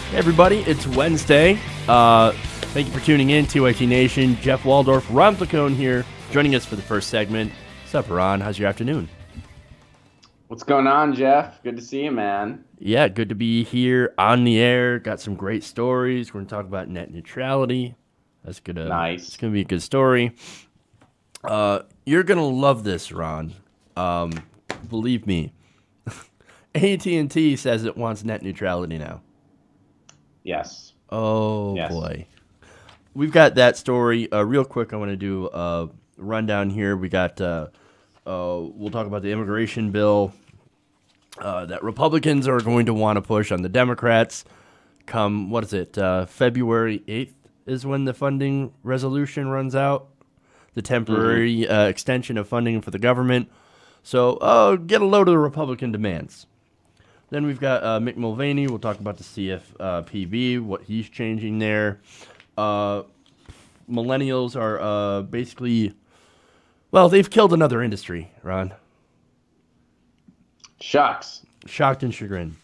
Hey everybody, it's Wednesday. Thank you for tuning in to AT Nation. Jeff Waldorf, Ron Placone here, joining us for the first segment. What's up, Ron? How's your afternoon? What's going on, Jeff? Good to see you, man. Yeah, good to be here on the air. Got some great stories. We're gonna talk about net neutrality. It's Nice. gonna be a good story. You're gonna love this, Ron. Believe me. AT&T says it wants net neutrality now. Yes. Oh Yes. boy. We've got that story. Real quick, I want to do a rundown here. We'll talk about the immigration bill that Republicans are going to want to push on the Democrats. Come, February 8th is when the funding resolution runs out. The temporary extension of funding for the government. So get a load of the Republican demands. Then we've got Mick Mulvaney. We'll talk about the CFPB, what he's changing there. Millennials are basically, well, they've killed another industry, Ron. Shucks. Shocked and chagrined.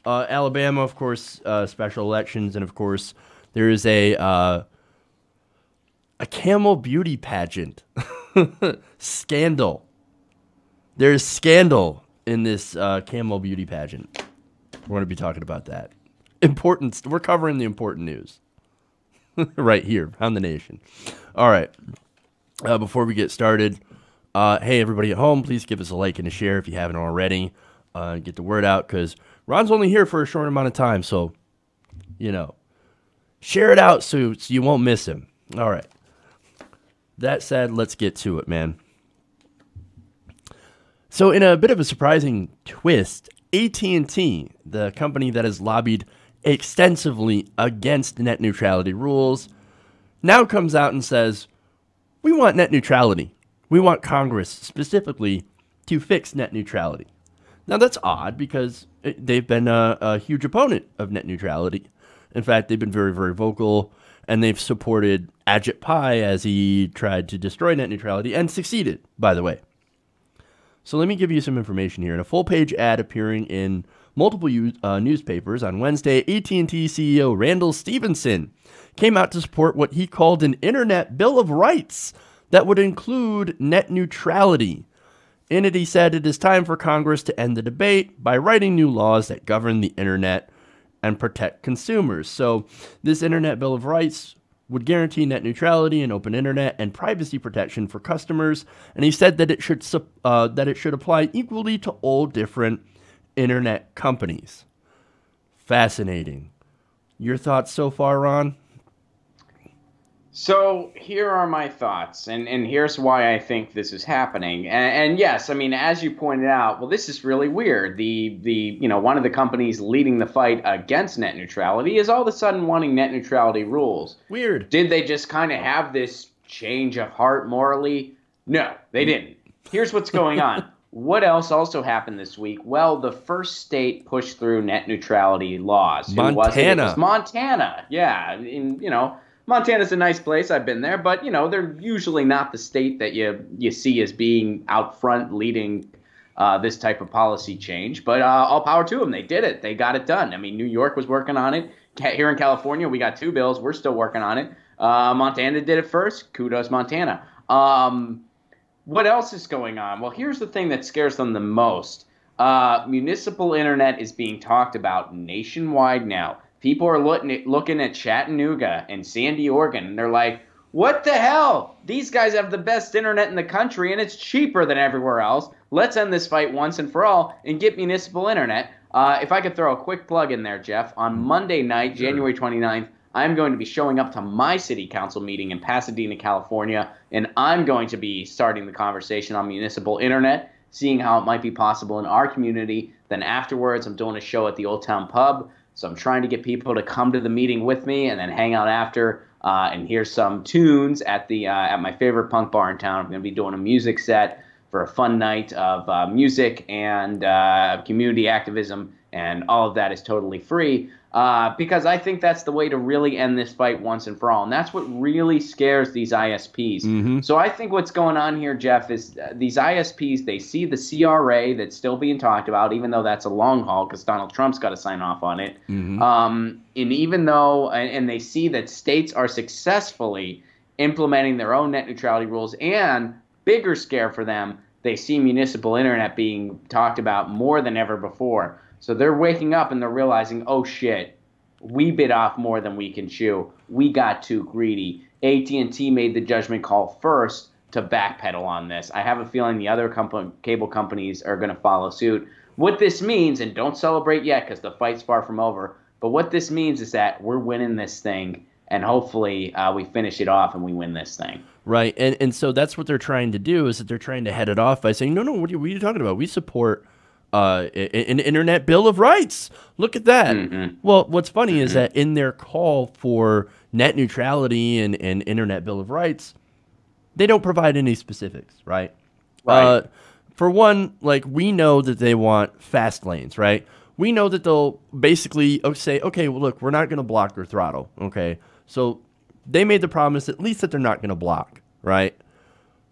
Alabama, of course, special elections. And, of course, there is a camel beauty pageant. Scandal. There's scandal in this camel beauty pageant. We're going to be talking about that. We're covering the important news right here on the nation. All right. Before we get started, hey, everybody at home, please give us a like and a share if you haven't already. Get the word out because Ron's only here for a short amount of time. So, share it out so you won't miss him. All right. That said, let's get to it, man. So in a bit of a surprising twist, AT&T, the company that has lobbied extensively against net neutrality rules, now comes out and says, we want net neutrality. We want Congress specifically to fix net neutrality. Now that's odd because they've been a huge opponent of net neutrality. In fact, they've been very, very vocal, and they've supported Ajit Pai as he tried to destroy net neutrality and succeeded, by the way. So let me give you some information here. In a full-page ad appearing in multiple newspapers on Wednesday, AT&T CEO Randall Stephenson came out to support what he called an Internet Bill of Rights that would include net neutrality. In it, he said it is time for Congress to end the debate by writing new laws that govern the Internet and protect consumers. So this Internet Bill of Rights would guarantee net neutrality and open internet and privacy protection for customers, and he said that it should apply equally to all different internet companies. Fascinating. Your thoughts so far, Ron? So here are my thoughts, and here's why I think this is happening. And yes, I mean, as you pointed out, well, this is really weird. One of the companies leading the fight against net neutrality is all of a sudden wanting net neutrality rules. Weird. Did they just kind of have this change of heart morally? No, they didn't. Here's what's going on. What else also happened this week? Well, the first state pushed through net neutrality laws. Montana. Who was it? It was Montana. Yeah, Montana's a nice place. I've been there, but they're usually not the state that you see as being out front leading this type of policy change. But all power to them. They did it. They got it done. I mean, New York was working on it. Here in California, we got 2 bills. We're still working on it. Montana did it first. Kudos, Montana. What else is going on? Well, here's the thing that scares them the most. Municipal internet is being talked about nationwide now. People are looking at Chattanooga and Sandy, Oregon, and they're like, what the hell? These guys have the best internet in the country, and it's cheaper than everywhere else. Let's end this fight once and for all and get municipal internet. If I could throw a quick plug in there, Jeff, on Monday night, January 29th, I'm going to be showing up to my city council meeting in Pasadena, California, and I'm going to be starting the conversation on municipal internet, seeing how it might be possible in our community. Then afterwards, I'm doing a show at the Old Town Pub. So I'm trying to get people to come to the meeting with me and then hang out after and hear some tunes at my favorite punk bar in town. I'm going to be doing a music set for a fun night of music and community activism, and all of that is totally free. Because I think that's the way to really end this fight once and for all. And that's what really scares these ISPs. Mm-hmm. So I think what's going on here, Jeff, is these ISPs, they see the CRA that's still being talked about, even though that's a long haul because Donald Trump's got to sign off on it. Mm-hmm. And even though, and they see that states are successfully implementing their own net neutrality rules, and bigger scare for them, they see municipal internet being talked about more than ever before. So they're waking up and they're realizing, oh shit, we bit off more than we can chew. We got too greedy. AT&T made the judgment call first to backpedal on this. I have a feeling the other cable companies are going to follow suit. What this means, and don't celebrate yet because the fight's far from over, but what this means is that we're winning this thing, and hopefully we finish it off and we win this thing. Right, and so that's what they're trying to do, is that they're trying to head it off by saying, no, what are you talking about? We support an internet bill of rights. Look at that. Mm-hmm. Well, what's funny is that in their call for net neutrality and internet bill of rights, they don't provide any specifics, right? Right. For one, like, we know that they want fast lanes, right? We know that they'll basically say, okay, well, look, we're not going to block or throttle, okay? So they made the promise at least that they're not going to block, right?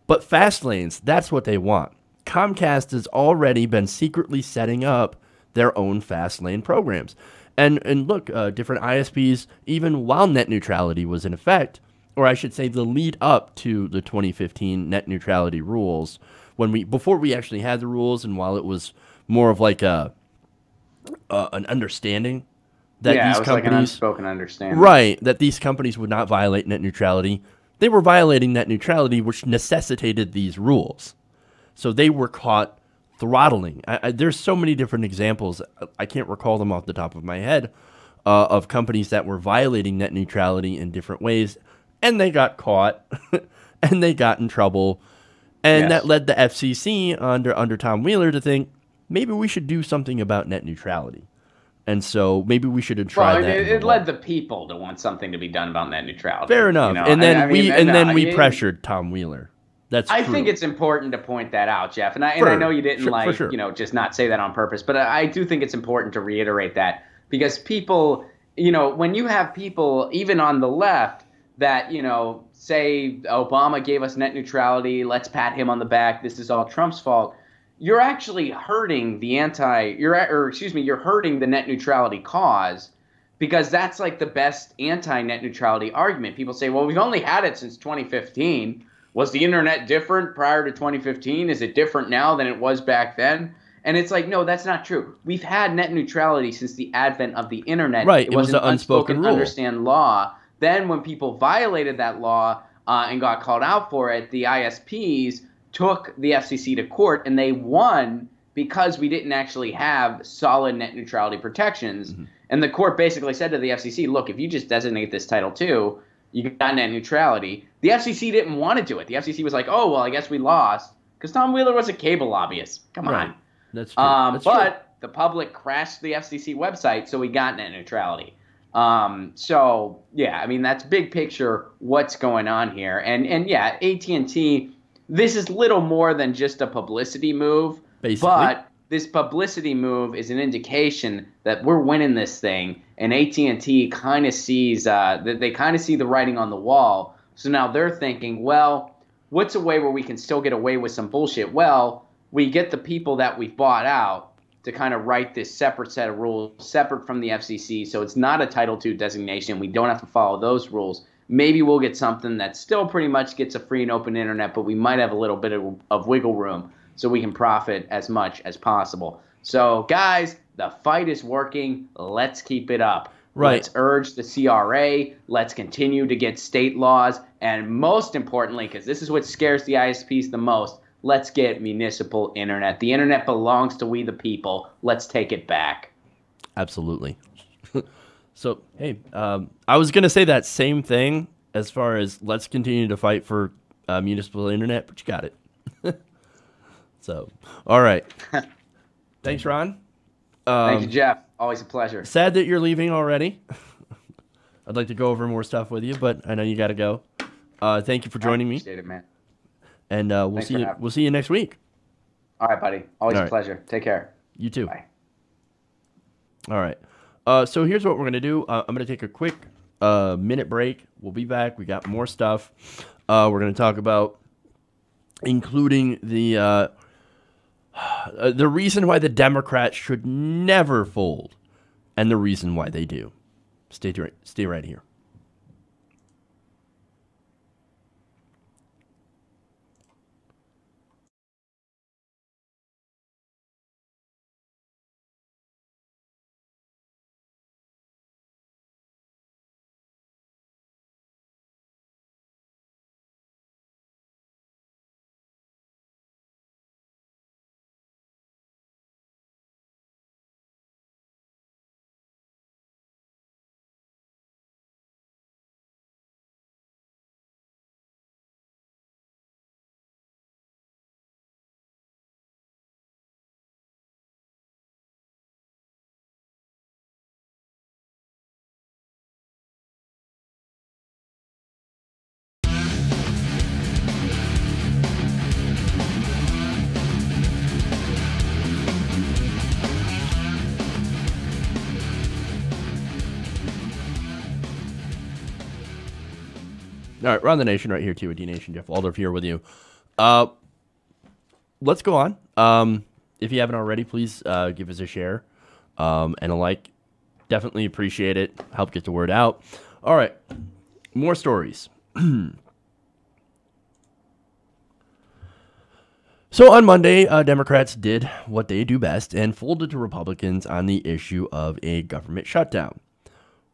But fast lanes, that's what they want. Comcast has already been secretly setting up their own fast lane programs. And look, different ISPs, even while net neutrality was in effect, or I should say the lead up to the 2015 net neutrality rules, before we actually had the rules, and while it was more of like an understanding that these it was companies, like an unspoken understanding. right, that these companies would not violate net neutrality, they were violating net neutrality, which necessitated these rules. So they were caught throttling. There's so many different examples. I can't recall them off the top of my head of companies that were violating net neutrality in different ways, and they got caught, and they got in trouble, and that led the FCC under Tom Wheeler to think maybe we should do something about net neutrality, and so maybe we should have tried that. It led the people to want something to be done about net neutrality. Fair enough, you know? and then we pressured Tom Wheeler. I think it's important to point that out, Jeff. And I know you didn't just not say that on purpose, but I do think it's important to reiterate that, because people, when you have people even on the left that, say Obama gave us net neutrality, let's pat him on the back, this is all Trump's fault, you're actually hurting you're hurting the net neutrality cause, because that's like the best anti-net neutrality argument. People say, well, we've only had it since 2015. Was the internet different prior to 2015? Is it different now than it was back then? And it's like, no, that's not true. We've had net neutrality since the advent of the internet. Right. It was an unspoken rule. Understand law. Then when people violated that law and got called out for it, the ISPs took the FCC to court, and they won because we didn't actually have solid net neutrality protections. Mm-hmm. And the court basically said to the FCC, look, if you just designate this Title II, you got net neutrality. The FCC didn't want to do it. The FCC was like, oh, well, I guess we lost, because Tom Wheeler was a cable lobbyist. Come on. That's true. But the public crashed the FCC website, so we got net neutrality. So, yeah, I mean, that's big picture what's going on here. And yeah, AT&T, this is little more than just a publicity move. Basically. But this publicity move is an indication that we're winning this thing, and AT&T kind of sees they kind of see the writing on the wall. So now they're thinking, well, what's a way where we can still get away with some bullshit? Well, we get the people that we've bought out to kind of write this separate set of rules, separate from the FCC, so it's not a Title II designation. We don't have to follow those rules. Maybe we'll get something that still pretty much gets a free and open internet, but we might have a little bit of wiggle room so we can profit as much as possible. So, guys, the fight is working. Let's keep it up. Right. Let's urge the CRA. Let's continue to get state laws. And most importantly, because this is what scares the ISPs the most, let's get municipal internet. The internet belongs to we the people. Let's take it back. Absolutely. So, hey, I was going to say that same thing as far as let's continue to fight for municipal internet, but you got it. So, all right. Thanks, Ron. Thank you, Jeff. Always a pleasure. Sad that you're leaving already. I'd like to go over more stuff with you, but I know you got to go. Thank you for joining me. Appreciate it, man. And we'll see you next week. All right, buddy. Always All a right. pleasure. Take care. You too. Bye. All right. So here's what we're going to do. I'm going to take a quick minute break. We'll be back. We got more stuff. We're going to talk about including the reason why the Democrats should never fold and the reason why they do. Stay right here. All right, Ron the Nation right here too, D Nation. Jeff Waldorf here with you. Let's go on. If you haven't already, please give us a share and a like. Definitely appreciate it. Help get the word out. All right, more stories. So on Monday, Democrats did what they do best and folded to Republicans on the issue of a government shutdown.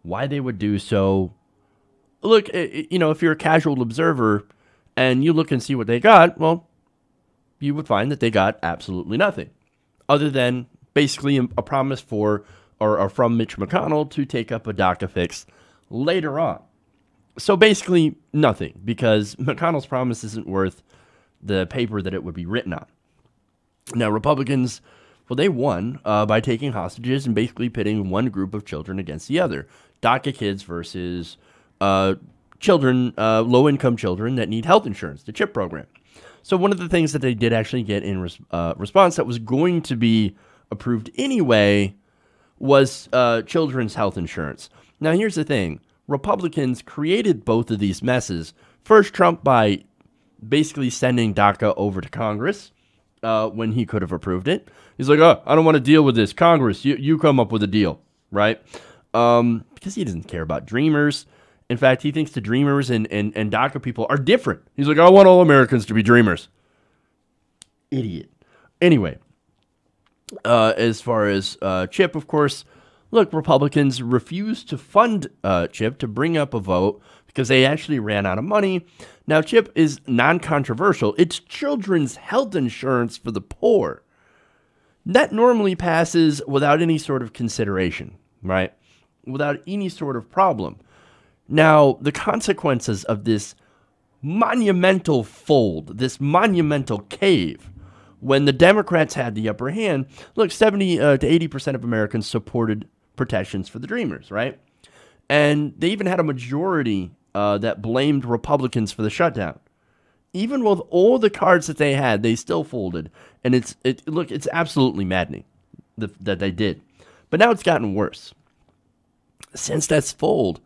Why they would do so? Look, if you're a casual observer and you look and see what they got, well, you would find that they got absolutely nothing other than basically a promise for or from Mitch McConnell to take up a DACA fix later on. So basically nothing, because McConnell's promise isn't worth the paper that it would be written on. Now, Republicans, well, they won by taking hostages and basically pitting one group of children against the other. DACA kids versus children, low-income children that need health insurance, the CHIP program. So one of the things that they did actually get in response that was going to be approved anyway was children's health insurance. Now, here's the thing. Republicans created both of these messes. First, Trump by basically sending DACA over to Congress when he could have approved it. He's like, oh, I don't want to deal with this. Congress, you come up with a deal, right? Because he doesn't care about dreamers. In fact, he thinks the dreamers and DACA people are different. He's like, I want all Americans to be dreamers. Idiot. Anyway, as far as CHIP, of course, look, Republicans refused to fund CHIP to bring up a vote because they actually ran out of money. Now, CHIP is non-controversial. It's children's health insurance for the poor. That normally passes without any sort of consideration, right? Without any sort of problem. Now, the consequences of this monumental fold, this monumental cave, when the Democrats had the upper hand, look, 70 to 80% of Americans supported protections for the dreamers, right? And they even had a majority that blamed Republicans for the shutdown. Even with all the cards that they had, they still folded. And it's absolutely maddening that they did. But now it's gotten worse. Since that's fold,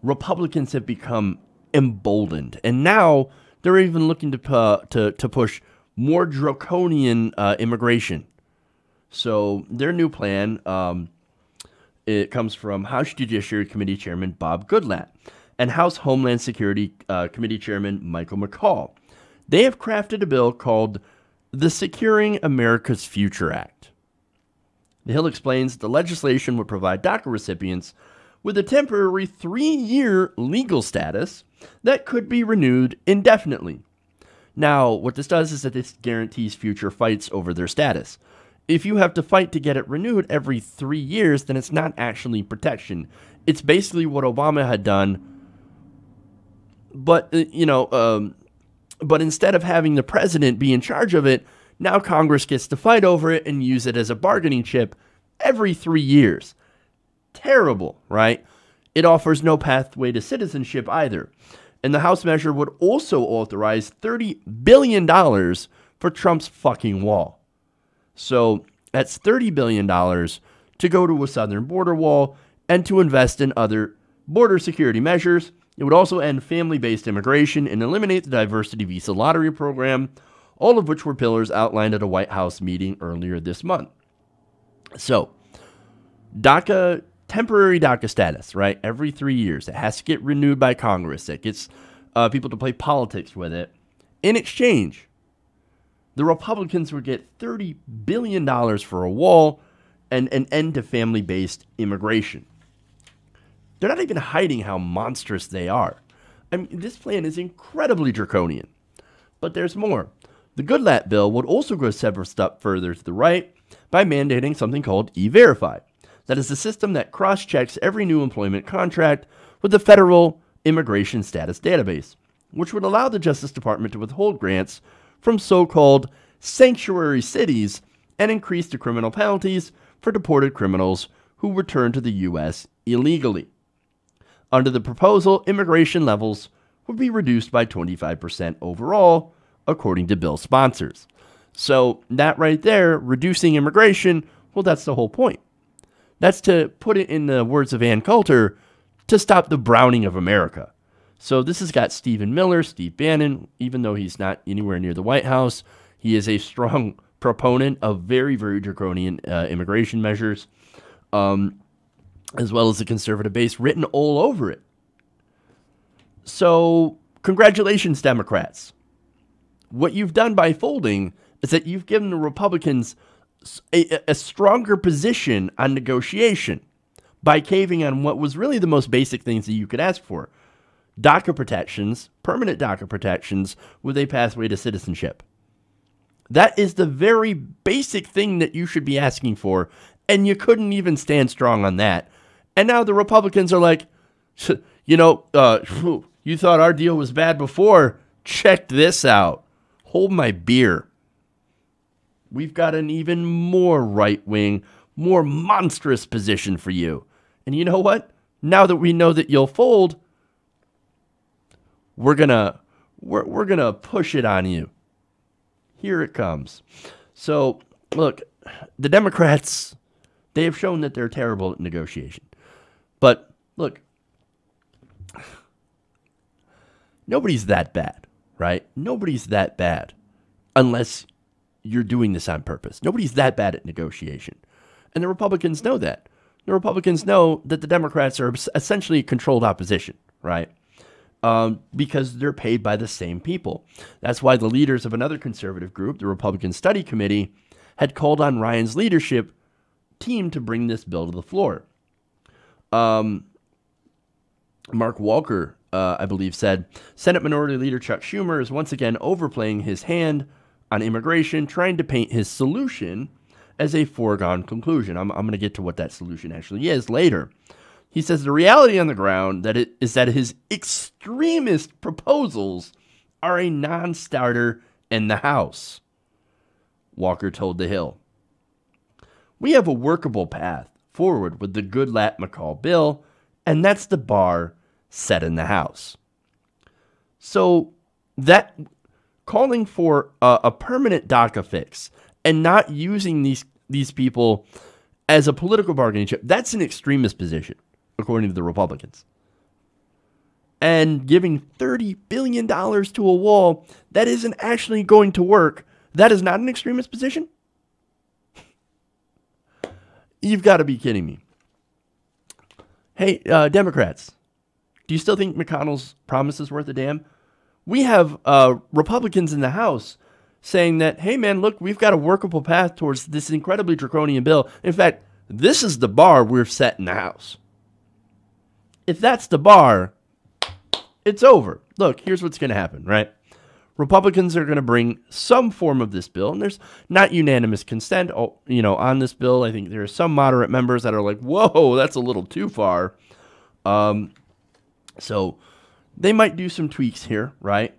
Republicans have become emboldened, and now they're even looking to push more draconian immigration. So their new plan, it comes from House Judiciary Committee Chairman Bob Goodlatte and House Homeland Security Committee Chairman Michael McConnell. They have crafted a bill called the Securing America's Future Act. The Hill explains the legislation would provide DACA recipients with a temporary 3-year legal status that could be renewed indefinitely. Now, what this does is that this guarantees future fights over their status. If you have to fight to get it renewed every 3 years, then it's not actually protection. It's basically what Obama had done, but instead of having the president be in charge of it, now Congress gets to fight over it and use it as a bargaining chip every 3 years. Terrible, right? It offers no pathway to citizenship either. And the House measure would also authorize $30 billion for Trump's fucking wall. So that's $30 billion to go to a southern border wall and to invest in other border security measures. It would also end family-based immigration and eliminate the diversity visa lottery program, all of which were pillars outlined at a White House meeting earlier this month. So, DACA, temporary DACA status, right? Every 3 years, it has to get renewed by Congress. It gets people to play politics with it. In exchange, the Republicans would get $30 billion for a wall and an end to family-based immigration. They're not even hiding how monstrous they are. I mean, this plan is incredibly draconian. But there's more. The Goodlatte bill would also go several steps further to the right by mandating something called E-Verify. That is a system that cross-checks every new employment contract with the Federal Immigration Status Database, which would allow the Justice Department to withhold grants from so-called sanctuary cities and increase the criminal penalties for deported criminals who return to the U.S. illegally. Under the proposal, immigration levels would be reduced by 25% overall, according to bill sponsors. So that right there, reducing immigration, well, that's the whole point. That's, to put it in the words of Ann Coulter, to stop the browning of America. So this has got Stephen Miller, Steve Bannon, even though he's not anywhere near the White House, he is a strong proponent of very, very draconian immigration measures, as well as the conservative base written all over it. So congratulations, Democrats. What you've done by folding is that you've given the Republicans a stronger position on negotiation by caving on what was really the most basic things that you could ask for. DACA protections, permanent DACA protections with a pathway to citizenship. That is the very basic thing that you should be asking for, and you couldn't even stand strong on that. And now the Republicans are like, you thought our deal was bad before. Check this out. Hold my beer. We've got an even more right-wing, more monstrous position for you. And you know what? Now that we know that you'll fold, we're gonna push it on you. Here it comes. So, look, the Democrats, they have shown that they're terrible at negotiation. But, look, nobody's that bad, right? Nobody's that bad unless you're doing this on purpose. Nobody's that bad at negotiation. And the Republicans know that. The Republicans know that the Democrats are essentially controlled opposition, right? Because they're paid by the same people. That's why the leaders of another conservative group, the Republican Study Committee, had called on Ryan's leadership team to bring this bill to the floor. Mark Walker, I believe, said, Senate Minority Leader Chuck Schumer is once again overplaying his hand on immigration, trying to paint his solution as a foregone conclusion. I'm going to get to what that solution actually is later. He says the reality on the ground is that his extremist proposals are a non-starter in the House. Walker told The Hill. We have a workable path forward with the Goodlatte-McCall bill, and that's the bar set in the House. So that calling for a permanent DACA fix and not using these people as a political bargaining chip, that's an extremist position, according to the Republicans. And giving $30 billion to a wall that isn't actually going to work, that is not an extremist position? You've got to be kidding me. Hey, Democrats, do you still think McConnell's promise is worth a damn? We have Republicans in the House saying that, hey, man, look, we've got a workable path towards this incredibly draconian bill. In fact, this is the bar we've set in the House. If that's the bar, it's over. Look, here's what's going to happen, right? Republicans are going to bring some form of this bill, and there's not unanimous consent, on this bill. I think there are some moderate members that are like, whoa, that's a little too far. So they might do some tweaks here, right?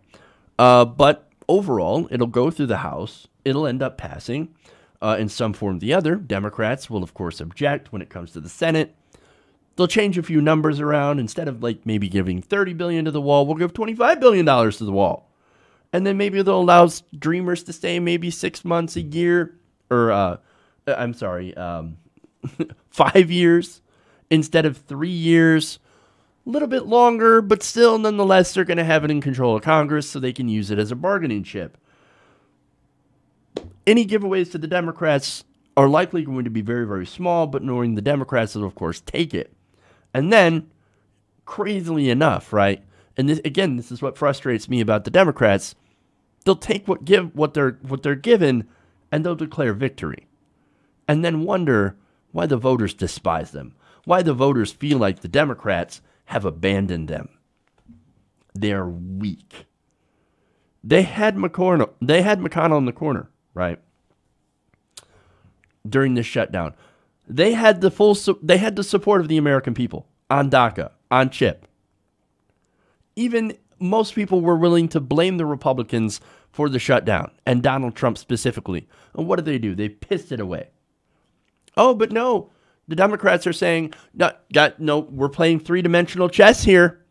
But overall, it'll go through the House. It'll end up passing in some form or the other. Democrats will, of course, object when it comes to the Senate. They'll change a few numbers around. Instead of maybe giving $30 billion to the wall, we'll give $25 billion to the wall. And then maybe they'll allow dreamers to stay maybe 6 months, a year, or 5 years instead of 3 years. A little bit longer, but still, nonetheless, they're going to have it in control of Congress so they can use it as a bargaining chip. Any giveaways to the Democrats are likely going to be very, very small, but knowing the Democrats will, of course, take it. And then, crazily enough, right? And this, again, this is what frustrates me about the Democrats. They'll take what they're given, and they'll declare victory, and then wonder why the voters despise them, why the voters feel like the Democrats have abandoned them. They are weak. They had McConnell in the corner, right? During this shutdown, they had the support of the American people on DACA, on CHIP. Even most people were willing to blame the Republicans for the shutdown, and Donald Trump specifically. And what do? They pissed it away. Oh, but no, the Democrats are saying, no, we're playing three-dimensional chess here.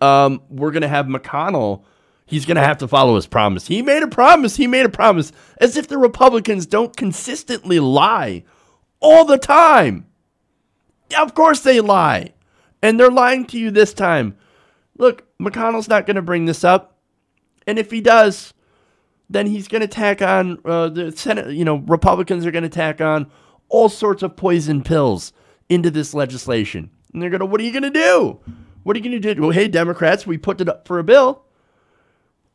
We're going to have McConnell. He's going to have to follow his promise. He made a promise. As if the Republicans don't consistently lie all the time. Yeah, of course they lie. And they're lying to you this time. Look, McConnell's not going to bring this up. And if he does, then he's going to tack on the Senate. Republicans are going to tack on all sorts of poison pills into this legislation. And they're going to, what are you going to do? What are you going to do? Well, hey, Democrats, we put it up for a bill.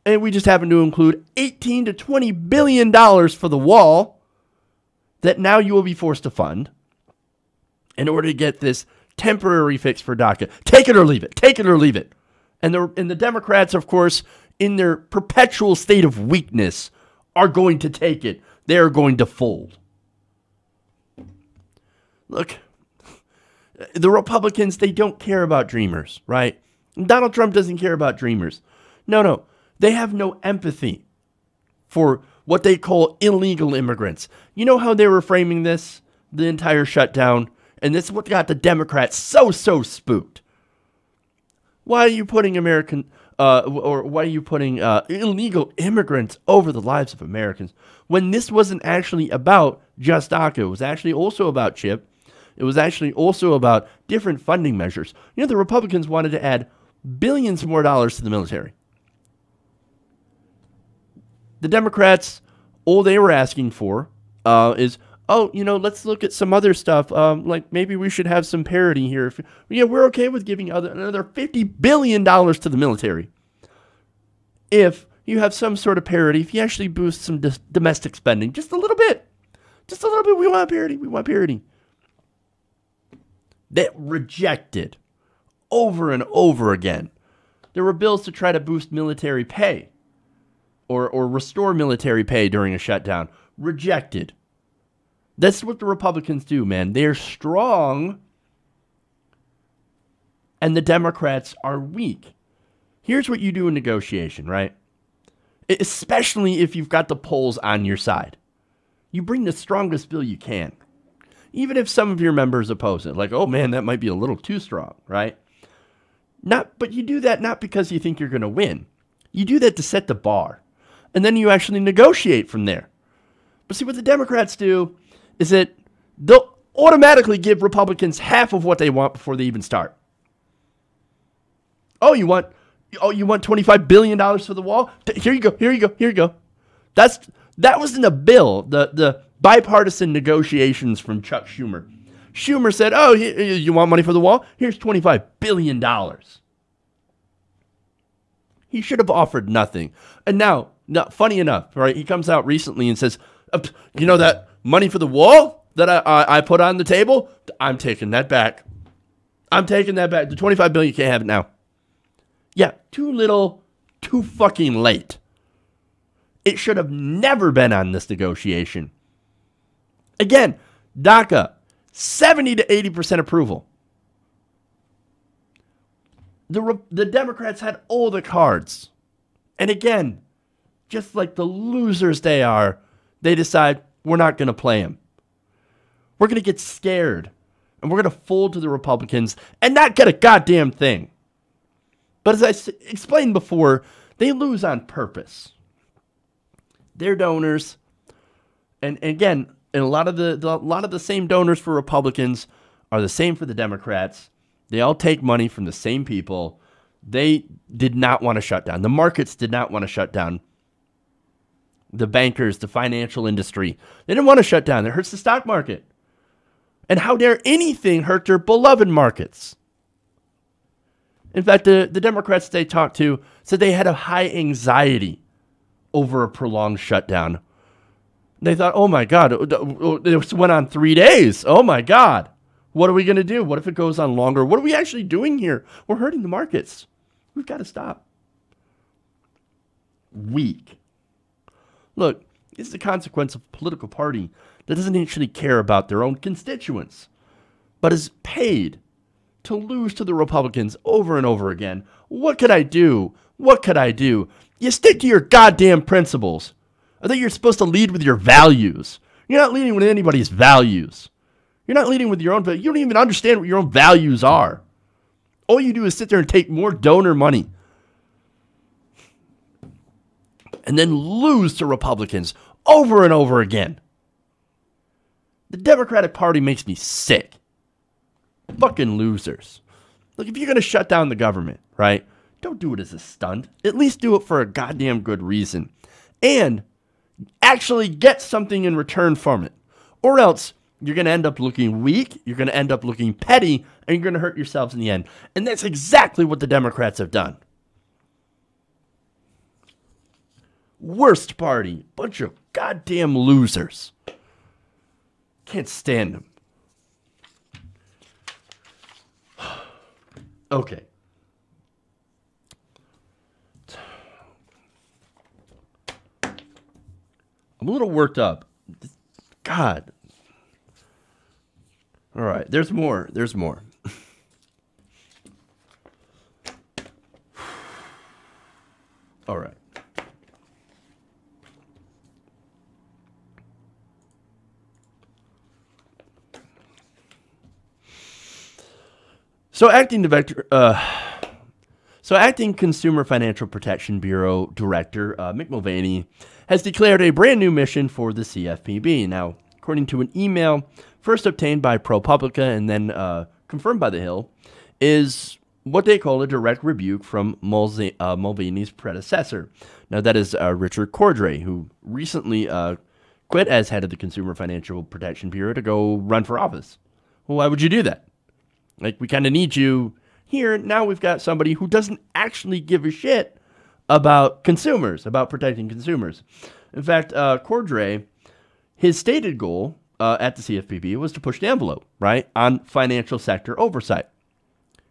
And we just happen to include $18 to $20 billion for the wall that now you will be forced to fund in order to get this temporary fix for DACA. Take it or leave it. Take it or leave it. And the Democrats, of course, in their perpetual state of weakness, are going to take it. They're going to fold. Look, the Republicans, they don't care about dreamers, right? Donald Trump doesn't care about dreamers. No. They have no empathy for what they call illegal immigrants. You know how they were framing this, the entire shutdown? And this is what got the Democrats so spooked. Why are you putting illegal immigrants over the lives of Americans when this wasn't actually about just DACA? It was actually also about CHIP. It was actually also about different funding measures. The Republicans wanted to add billions more dollars to the military. The Democrats, all they were asking for is, let's look at some other stuff. Like maybe we should have some parity here. We're okay with giving another $50 billion to the military. If you have some sort of parity, if you actually boost some domestic spending, just a little bit. We want parity. They rejected over and over again. There were bills to try to boost military pay or restore military pay during a shutdown. Rejected. That's what the Republicans do, man. They're strong, and the Democrats are weak. Here's what you do in negotiation, right? Especially if you've got the polls on your side. You bring the strongest bill you can. Even if some of your members oppose it. Like, oh man, that might be a little too strong, right? But you do that not because you think you're going to win. You do that to set the bar. And then you actually negotiate from there. But see, what the Democrats do is that they'll automatically give Republicans half of what they want before they even start. Oh, you want $25 billion for the wall? Here you go. That was in a bill, the bipartisan negotiations from Chuck Schumer. Schumer said, oh, you want money for the wall? Here's $25 billion. He should have offered nothing. And now, funny enough, right? He comes out recently and says, that money for the wall that I put on the table, I'm taking that back. The $25 billion, you can't have it now. Yeah, too little, too fucking late. It should have never been on this negotiation. Again, DACA, 70 to 80% approval. The Democrats had all the cards. And again, just like the losers they are, they decide we're not going to play them. We're going to get scared. And we're going to fold to the Republicans and not get a goddamn thing. But as I explained before, They lose on purpose. Their donors, and again, and a lot of the same donors for Republicans are the same for the Democrats. They all take money from the same people. They did not want to shut down. The markets did not want to shut down. The bankers, the financial industry, they didn't want to shut down. It hurts the stock market. And how dare anything hurt their beloved markets? In fact, the Democrats they talked to said they had a high anxiety over a prolonged shutdown. They thought, oh my God, it went on 3 days. Oh my God, what are we going to do? What if it goes on longer? What are we actually doing here? We're hurting the markets. We've got to stop. Weak. Look, this is the consequence of a political party that doesn't actually care about their own constituents, but is paid to lose to the Republicans over and over again. What could I do? What could I do? You stick to your goddamn principles. I think you're supposed to lead with your values. You're not leading with anybody's values. You're not leading with your own values. You don't even understand what your own values are. All you do is sit there and take more donor money and then lose to Republicans over and over again. The Democratic Party makes me sick. Fucking losers. Look, if you're going to shut down the government, right, don't do it as a stunt. At least do it for a goddamn good reason. And actually get something in return from it. Or else you're going to end up looking weak, you're going to end up looking petty, and you're going to hurt yourselves in the end. And that's exactly what the Democrats have done. Worst party. Bunch of goddamn losers. Can't stand them. Okay. I'm a little worked up. God. All right. There's more. There's more. All right. So acting Consumer Financial Protection Bureau Director Mick Mulvaney has declared a brand new mission for the CFPB. Now, according to an email first obtained by ProPublica and then confirmed by The Hill, is what they call a direct rebuke from Mulvaney's predecessor. Now, that is Richard Cordray, who recently quit as head of the Consumer Financial Protection Bureau to go run for office. Well, why would you do that? Like, we kind of need you here. Now we've got somebody who doesn't actually give a shit about consumers, about protecting consumers. In fact, Cordray, his stated goal at the CFPB was to push the envelope, right, on financial sector oversight.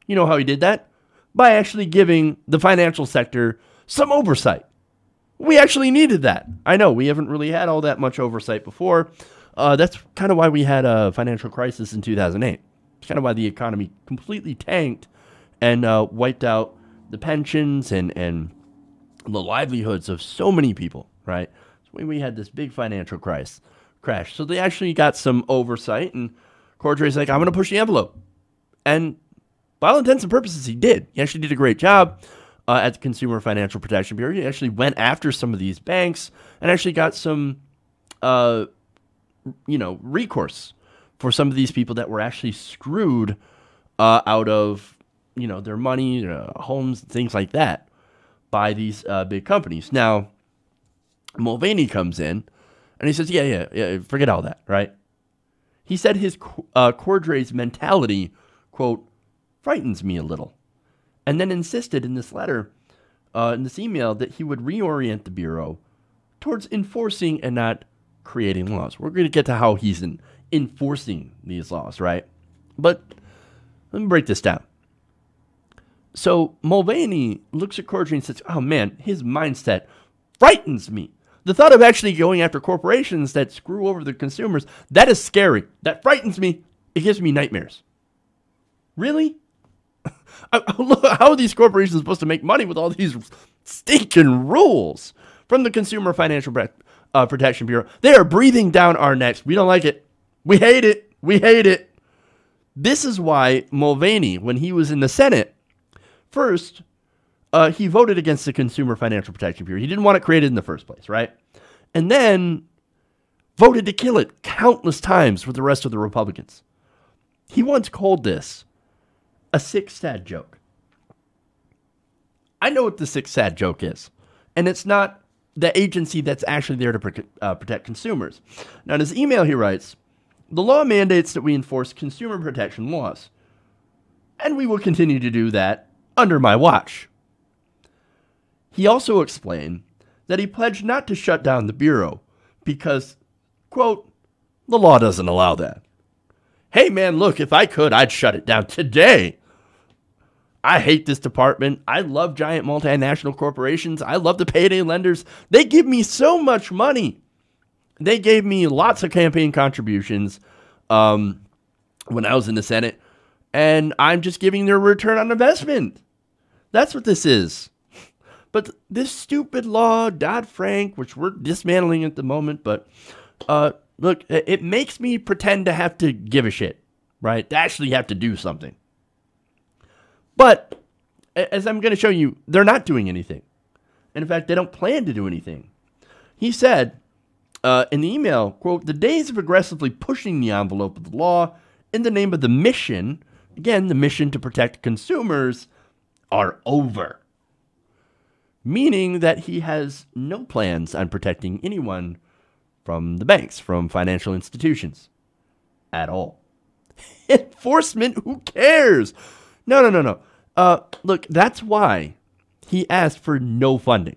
You know how he did that? By actually giving the financial sector some oversight. We actually needed that. I know we haven't really had all that much oversight before. That's kind of why we had a financial crisis in 2008. It's kind of why the economy completely tanked and wiped out the pensions and the livelihoods of so many people, right? So we had this big financial crash. So they actually got some oversight, and Cordray's like, I'm going to push the envelope. And by all intents and purposes, he did. He actually did a great job at the Consumer Financial Protection Bureau. He actually went after some of these banks and actually got some, recourse for some of these people that were actually screwed out of, their money, homes, things like that by these big companies. Now, Mulvaney comes in and he says, yeah, forget all that, right? He said his Cordray's mentality, quote, frightens me a little, and then insisted in this letter, in this email, that he would reorient the Bureau towards enforcing and not creating laws. We're going to get to how he's enforcing these laws, right? But let me break this down. So Mulvaney looks at Cordray and says, oh man, his mindset frightens me. The thought of actually going after corporations that screw over the consumers, that is scary. That frightens me. It gives me nightmares. Really? How are these corporations supposed to make money with all these stinking rules from the Consumer Financial Protection Bureau? They are breathing down our necks. We don't like it. We hate it. We hate it. This is why Mulvaney, when he was in the Senate, first he voted against the Consumer Financial Protection Bureau. He didn't want it created in the first place, right? And then voted to kill it countless times with the rest of the Republicans. He once called this a sick, sad joke. I know what the sick, sad joke is. And it's not the agency that's actually there to protect consumers. Now, in his email, he writes, "The law mandates that we enforce consumer protection laws. And we will continue to do that under my watch." He also explained that he pledged not to shut down the Bureau because, quote, "the law doesn't allow that." Hey, man, look, if I could, I'd shut it down today. I hate this department. I love giant multinational corporations. I love the payday lenders. They give me so much money. They gave me lots of campaign contributions when I was in the Senate, and I'm just giving their return on investment. That's what this is. But this stupid law, Dodd-Frank, which we're dismantling at the moment, but look, it makes me pretend to have to give a shit, right? To actually have to do something. But as I'm going to show you, they're not doing anything. And in fact, they don't plan to do anything. He said in the email, quote, "The days of aggressively pushing the envelope of the law in the name of the mission," again, the mission to protect consumers, "are over." Meaning that he has no plans on protecting anyone from the banks, from financial institutions at all. Enforcement, who cares? No. Look, that's why he asked for no funding.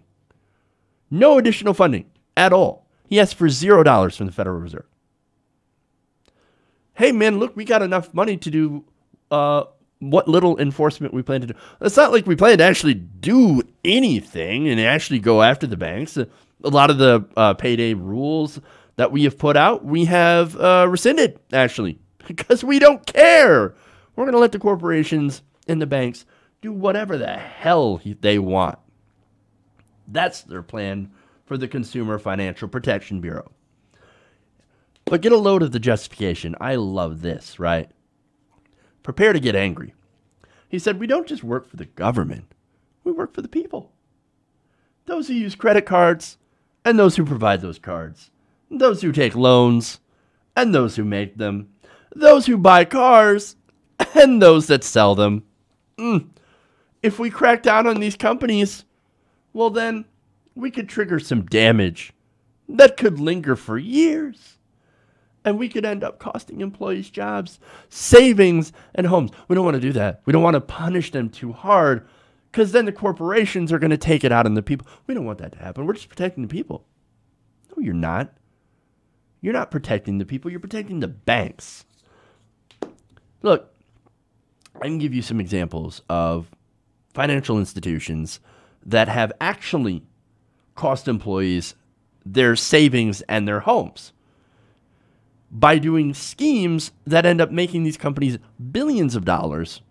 No additional funding at all. He asked for $0 from the Federal Reserve. Hey, man, look, we got enough money to do what little enforcement we plan to do. It's not like we plan to actually do anything and actually go after the banks. A lot of the payday rules that we have put out, we have rescinded, actually, because we don't care. We're going to let the corporations and the banks do whatever the hell they want. That's their plan for the Consumer Financial Protection Bureau. But get a load of the justification. I love this, right? Prepare to get angry. He said, "We don't just work for the government. We work for the people. Those who use credit cards and those who provide those cards. Those who take loans and those who make them. Those who buy cars and those that sell them. If we crack down on these companies, well then, we could trigger some damage that could linger for years. And we could end up costing employees jobs, savings, and homes. We don't want to do that. We don't want to punish them too hard because then the corporations are going to take it out on the people. We don't want that to happen. We're just protecting the people." No, you're not. You're not protecting the people. You're protecting the banks. Look, I can give you some examples of financial institutions that have actually cost employees their savings and their homes by doing schemes that end up making these companies billions of dollars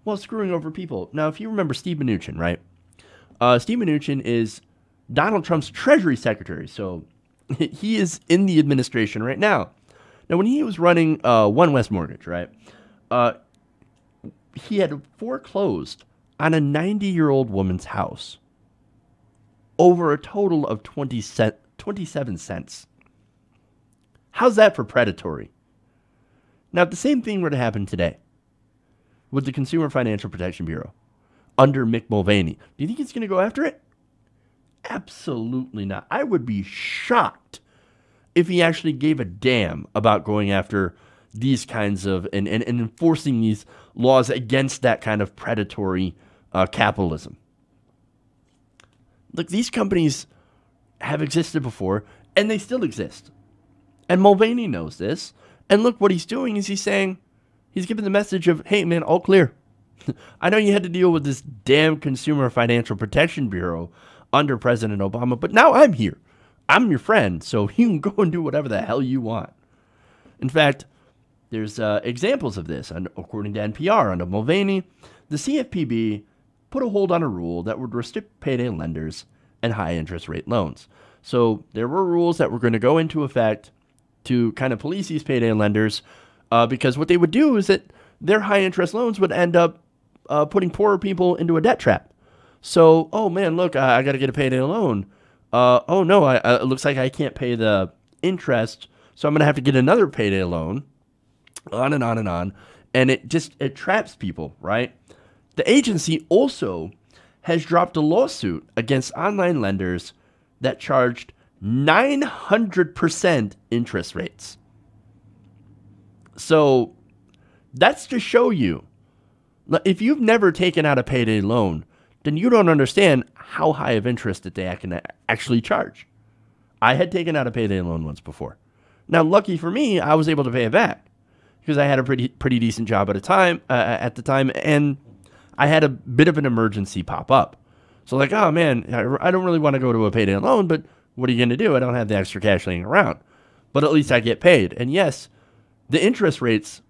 while screwing over people. Now, if you remember Steve Mnuchin, right? Steve Mnuchin is Donald Trump's Treasury Secretary, so he is in the administration right now. Now, when he was running One West Mortgage, right, he had foreclosed on a 90-year-old woman's house over a total of 27 cents. How's that for predatory? Now, if the same thing were to happen today with the Consumer Financial Protection Bureau under Mick Mulvaney, do you think he's going to go after it? Absolutely not. I would be shocked if he actually gave a damn about going after these kinds of and enforcing these laws against that kind of predatory capitalism. Look, these companies have existed before, and they still exist. And Mulvaney knows this. And look, what he's doing is he's saying, he's giving the message of, hey, man, all clear. I know you had to deal with this damn Consumer Financial Protection Bureau under President Obama, but now I'm here. I'm your friend, so you can go and do whatever the hell you want. In fact, there's examples of this. And according to NPR, under Mulvaney, the CFPB put a hold on a rule that would restrict payday lenders and high interest rate loans. So there were rules that were going to go into effect to kind of police these payday lenders because what they would do is that their high interest loans would end up putting poorer people into a debt trap. So, oh man, look, I got to get a payday loan. Oh no, it looks like I can't pay the interest, so I'm going to have to get another payday loan. On and on and on. And it traps people, right? The agency also has dropped a lawsuit against online lenders that charged 900% interest rates. So that's to show you, if you've never taken out a payday loan, then you don't understand how high of interest that they can actually charge. I had taken out a payday loan once before. Now, lucky for me, I was able to pay it back because I had a pretty decent job at the time, and I had a bit of an emergency pop up. So like, oh man, I don't really want to go to a payday loan, but what are you going to do? I don't have the extra cash laying around. But at least I get paid. And yes, the interest rates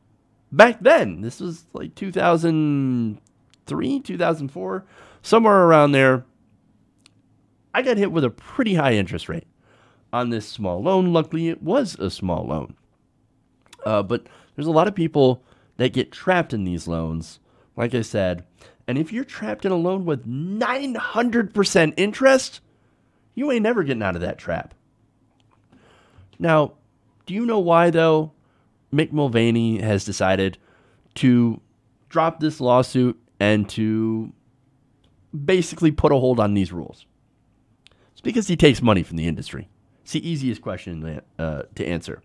back then, this was like 2003, 2004, somewhere around there, I got hit with a pretty high interest rate on this small loan. Luckily, it was a small loan. But there's a lot of people that get trapped in these loans, like I said. And if you're trapped in a loan with 900% interest, you ain't never getting out of that trap. Now, do you know why, though, Mick Mulvaney has decided to drop this lawsuit and to basically put a hold on these rules? It's because he takes money from the industry. It's the easiest question to answer.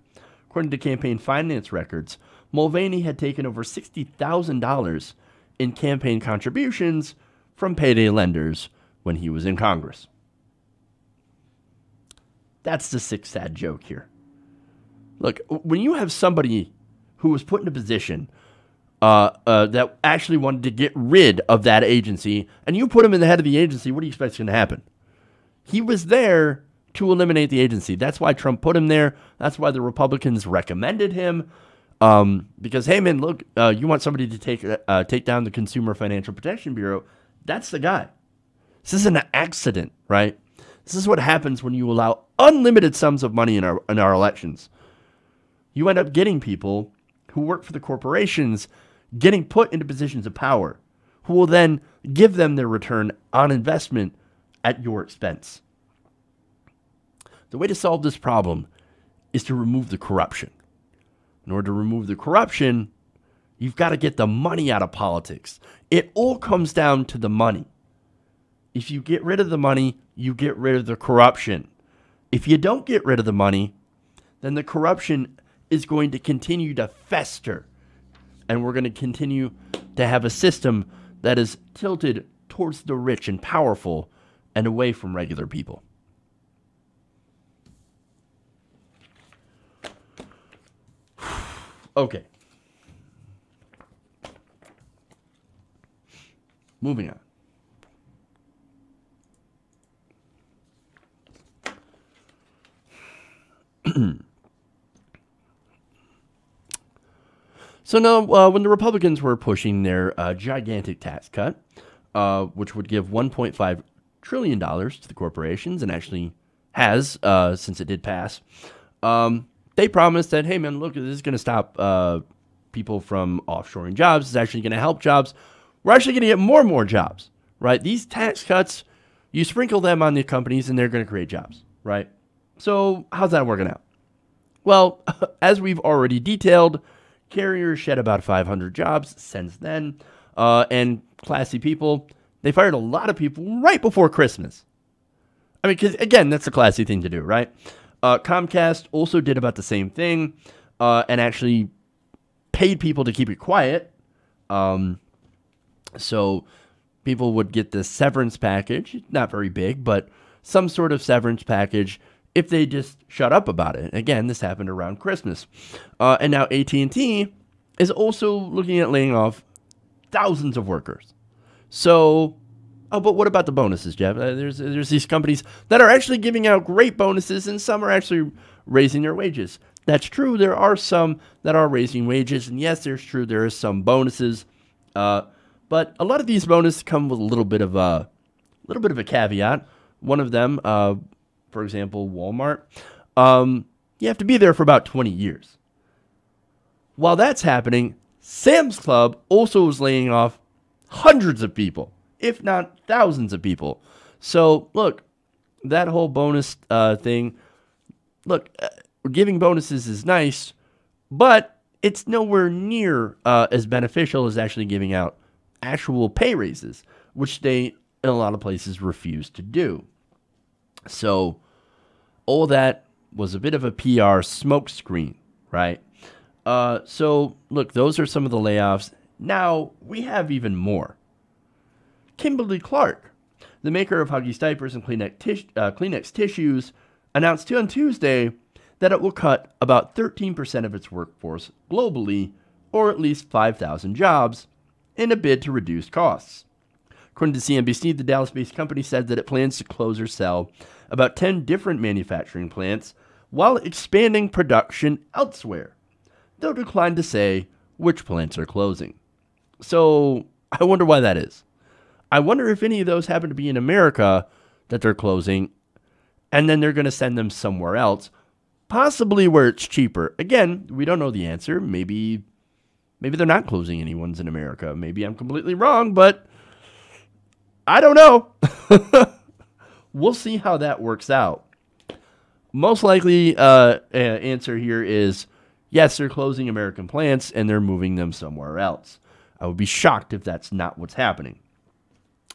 According to campaign finance records, Mulvaney had taken over $60,000 in campaign contributions from payday lenders when he was in Congress. That's the sick, sad joke here. Look, when you have somebody who was put in a position that actually wanted to get rid of that agency, and you put him in the head of the agency, what do you expect is going to happen? He was there to eliminate the agency. That's why Trump put him there. That's why the Republicans recommended him. Because, hey, man, look, you want somebody to take down the Consumer Financial Protection Bureau. That's the guy. This isn't an accident, right? This is what happens when you allow unlimited sums of money in our elections. You end up getting people who work for the corporations getting put into positions of power, who will then give them their return on investment at your expense. The way to solve this problem is to remove the corruption. In order to remove the corruption, you've got to get the money out of politics. It all comes down to the money. If you get rid of the money, you get rid of the corruption. If you don't get rid of the money, then the corruption is going to continue to fester. And we're going to continue to have a system that is tilted towards the rich and powerful and away from regular people. Okay. Moving on. So now, when the Republicans were pushing their gigantic tax cut, which would give $1.5 trillion to the corporations, and actually has, since it did pass, they promised that, hey, man, look, this is going to stop people from offshoring jobs. It's actually going to help jobs. We're actually going to get more and more jobs, right? These tax cuts, you sprinkle them on the companies, and they're going to create jobs, right? So how's that working out? Well, as we've already detailed, carriers shed about 500 jobs since then, and classy people, they fired a lot of people right before Christmas. I mean, because, again, that's a classy thing to do, right? Comcast also did about the same thing, and actually paid people to keep it quiet. So people would get the severance package, not very big, but some sort of severance package if they just shut up about it. Again, this happened around Christmas. And now AT&T is also looking at laying off thousands of workers. So, but what about the bonuses, Jeff? There's these companies that are actually giving out great bonuses, and some are actually raising their wages. That's true. There are some that are raising wages, and yes, there's true. There are some bonuses, but a lot of these bonuses come with a little bit of a caveat. One of them, for example, Walmart, you have to be there for about 20 years. While that's happening, Sam's Club also is laying off hundreds of people if not thousands of people. So, look, that whole bonus thing, look, giving bonuses is nice, but it's nowhere near as beneficial as actually giving out actual pay raises, which they, in a lot of places, refuse to do. So, all that was a bit of a PR smokescreen, right? So, look, those are some of the layoffs. Now, we have even more. Kimberly-Clark, the maker of Huggies diapers and Kleenex tissues, announced on Tuesday that it will cut about 13% of its workforce globally, or at least 5,000 jobs, in a bid to reduce costs. According to CNBC, the Dallas-based company said that it plans to close or sell about 10 different manufacturing plants while expanding production elsewhere, though declined to say which plants are closing. So I wonder why that is. I wonder if any of those happen to be in America that they're closing, and then they're going to send them somewhere else, possibly where it's cheaper. Again, we don't know the answer. Maybe they're not closing any ones in America. Maybe I'm completely wrong, but I don't know. We'll see how that works out. Most likely answer here is yes, they're closing American plants and they're moving them somewhere else. I would be shocked if that's not what's happening.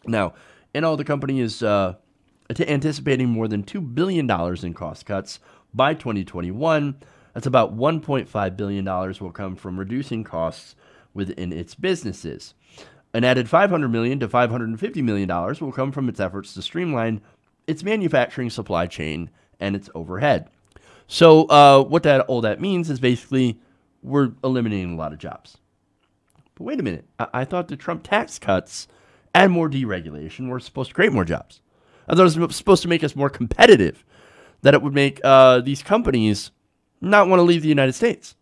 Now, in all, the company is anticipating more than $2 billion in cost cuts by 2021. That's about $1.5 billion will come from reducing costs within its businesses. An added $500 million to $550 million will come from its efforts to streamline its manufacturing supply chain and its overhead. So what all that means is basically we're eliminating a lot of jobs. But wait a minute. I thought the Trump tax cuts and more deregulation were supposed to create more jobs. I thought it was supposed to make us more competitive, that it would make these companies not want to leave the United States.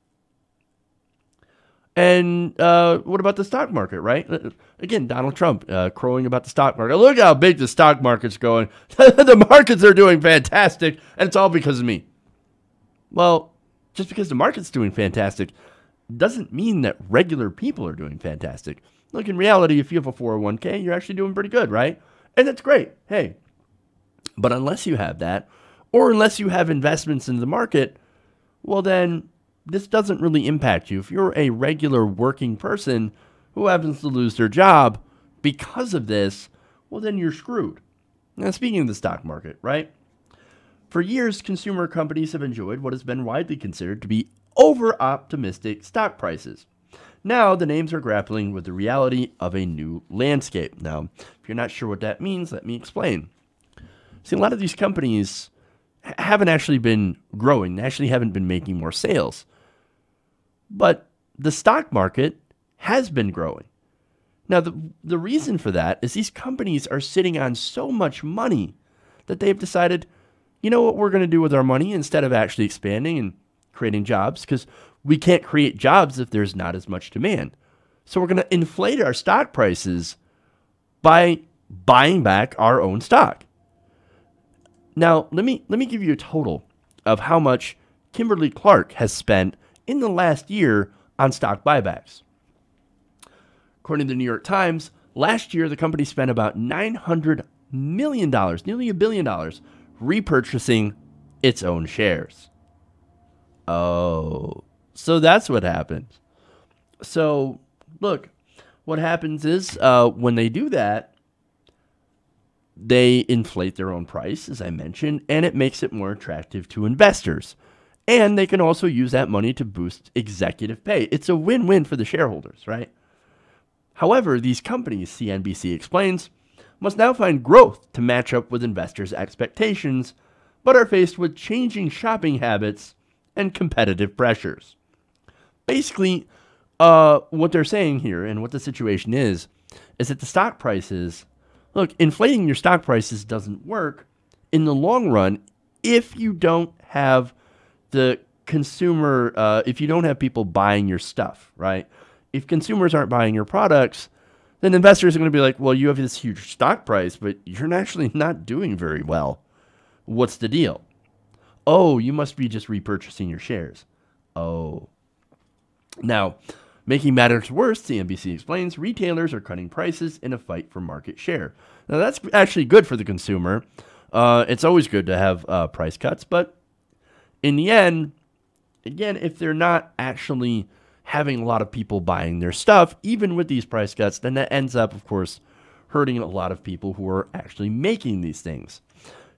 And what about the stock market, right? Again, Donald Trump crowing about the stock market. Look how big the stock market's going. The markets are doing fantastic, and it's all because of me. Well, just because the market's doing fantastic doesn't mean that regular people are doing fantastic. Look, in reality, if you have a 401k, you're actually doing pretty good, right? And that's great. Hey, but unless you have that, or unless you have investments in the market, well then, this doesn't really impact you. If you're a regular working person who happens to lose their job because of this, well then you're screwed. Now, speaking of the stock market, right? For years, consumer companies have enjoyed what has been widely considered to be over-optimistic stock prices. Now, the names are grappling with the reality of a new landscape. Now, if you're not sure what that means, let me explain. See, a lot of these companies haven't actually been growing. They actually haven't been making more sales. But the stock market has been growing. Now, the reason for that is these companies are sitting on so much money that they've decided, you know what we're going to do with our money instead of actually expanding and creating jobs, because we can't create jobs if there's not as much demand. So we're going to inflate our stock prices by buying back our own stock. Now, let me give you a total of how much Kimberly-Clark has spent in the last year on stock buybacks. According to the New York Times, last year the company spent about $900 million, nearly $1 billion, repurchasing its own shares. Oh, so that's what happened. So, look, what happens is when they do that, they inflate their own price, as I mentioned, and it makes it more attractive to investors. And they can also use that money to boost executive pay. It's a win-win for the shareholders, right? However, these companies, CNBC explains, must now find growth to match up with investors' expectations, but are faced with changing shopping habits and competitive pressures. Basically, what they're saying here and what the situation is that the stock prices, look, inflating your stock prices doesn't work in the long run if you don't have the consumer, if you don't have people buying your stuff, right? If consumers aren't buying your products, then investors are going to be like, well, you have this huge stock price, but you're actually not doing very well. What's the deal? Oh, you must be just repurchasing your shares. Oh. Now, Making matters worse, CNBC explains, retailers are cutting prices in a fight for market share. Now, that's actually good for the consumer. It's always good to have price cuts, but in the end, again, if they're not actually having a lot of people buying their stuff, even with these price cuts, then that ends up, of course, hurting a lot of people who are actually making these things.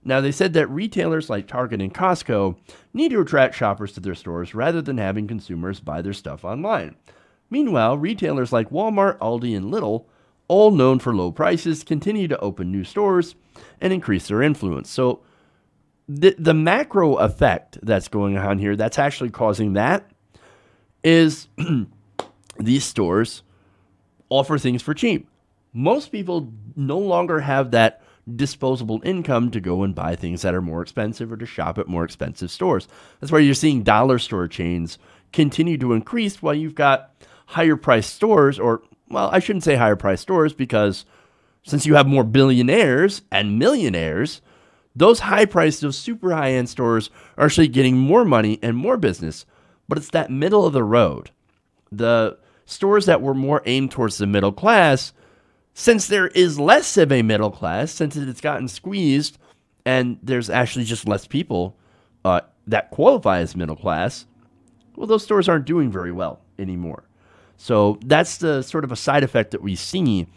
Now, they said that retailers like Target and Costco need to attract shoppers to their stores rather than having consumers buy their stuff online. Meanwhile, retailers like Walmart, Aldi, and Lidl, all known for low prices, continue to open new stores and increase their influence. So the macro effect that's going on here, that's actually causing that, is these stores offer things for cheap. Most people no longer have that disposable income to go and buy things that are more expensive or to shop at more expensive stores. That's why you're seeing dollar store chains continue to increase while you've got higher priced stores, or, well, I shouldn't say higher priced stores, because since you have more billionaires and millionaires, those high priced, those super high end stores are actually getting more money and more business. But it's that middle of the road. The stores that were more aimed towards the middle class, since there is less of a middle class, since it's gotten squeezed and there's actually just less people that qualify as middle class, well, those stores aren't doing very well anymore. So that's the sort of a side effect that we see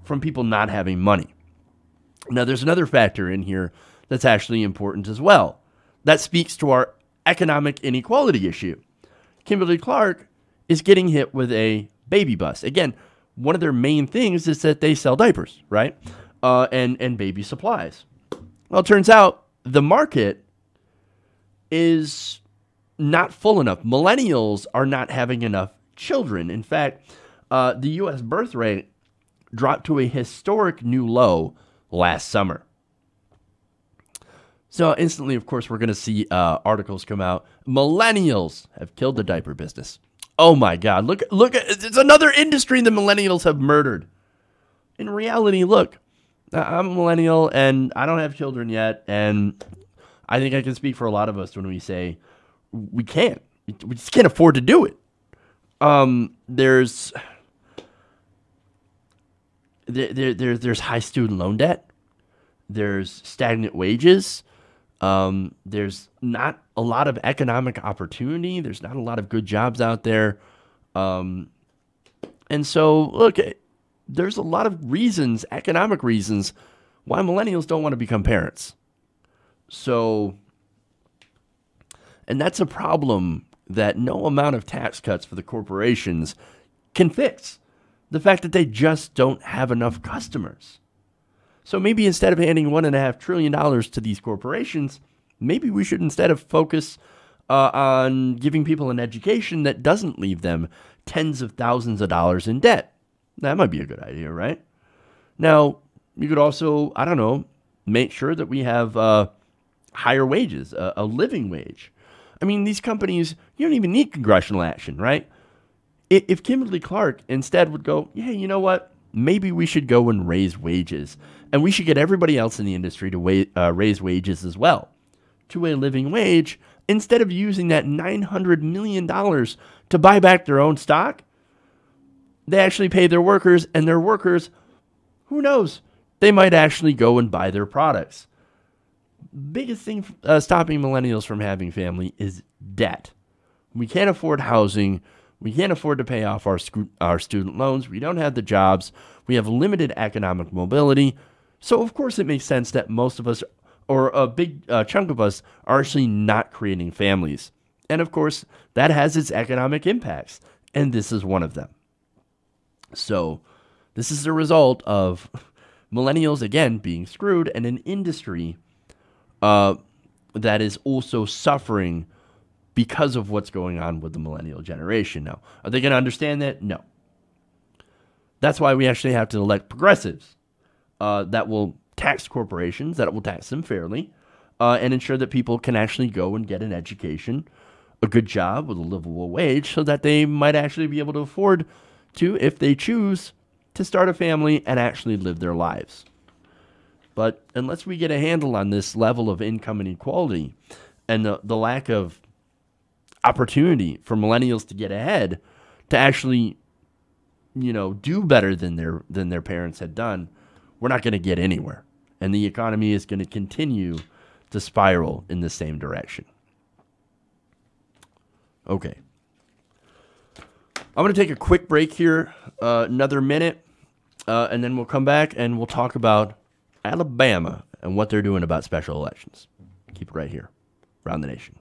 from people not having money. Now, there's another factor in here that's actually important as well. That speaks to our economic inequality issue. Kimberly-Clark is getting hit with a baby bust. Again, one of their main things is that they sell diapers, right? And baby supplies. Well, it turns out the market is not full enough. Millennials are not having enough children. In fact, the U.S. birth rate dropped to a historic new low last summer. So instantly, of course, we're going to see articles come out. Millennials have killed the diaper business. Oh my God, look, it's another industry the millennials have murdered. In reality, look, I'm a millennial and I don't have children yet. And I think I can speak for a lot of us when we say we can't. We just can't afford to do it. There's high student loan debt. There's stagnant wages. There's not a lot of economic opportunity. There's not a lot of good jobs out there. And so, look, there's a lot of reasons, economic reasons, why millennials don't want to become parents. So, and that's a problem that no amount of tax cuts for the corporations can fix. The fact that they just don't have enough customers. So maybe instead of handing $1.5 trillion to these corporations, maybe we should instead of focus on giving people an education that doesn't leave them tens of thousands of dollars in debt. That might be a good idea, right? Now, you could also, I don't know, make sure that we have higher wages, a living wage. I mean, these companies, you don't even need congressional action, right? If Kimberly-Clark instead would go, yeah, you know what? Maybe we should go and raise wages. And we should get everybody else in the industry to raise wages as well to a living wage instead of using that $900 million to buy back their own stock. They actually pay their workers, and their workers, who knows, they might actually go and buy their products. Biggest thing stopping millennials from having family is debt. We can't afford housing. We can't afford to pay off our student loans. We don't have the jobs. We have limited economic mobility. So, of course, it makes sense that most of us, or a big chunk of us, are actually not creating families. And, of course, that has its economic impacts. And this is one of them. So, this is the result of millennials, again, being screwed, and an industry that is also suffering because of what's going on with the millennial generation. Now, are they going to understand that? No. That's why we actually have to elect progressives that will tax corporations, that will tax them fairly, and ensure that people can actually go and get an education, a good job with a livable wage, so that they might actually be able to afford to, if they choose, to start a family and actually live their lives. But unless we get a handle on this level of income inequality and the lack of opportunity for millennials to get ahead, to actually, do better than their parents had done, we're not going to get anywhere. And the economy is going to continue to spiral in the same direction. Okay. I'm going to take a quick break here, another minute, and then we'll come back and we'll talk about Alabama and what they're doing about special elections. Keep it right here, Around the Nation.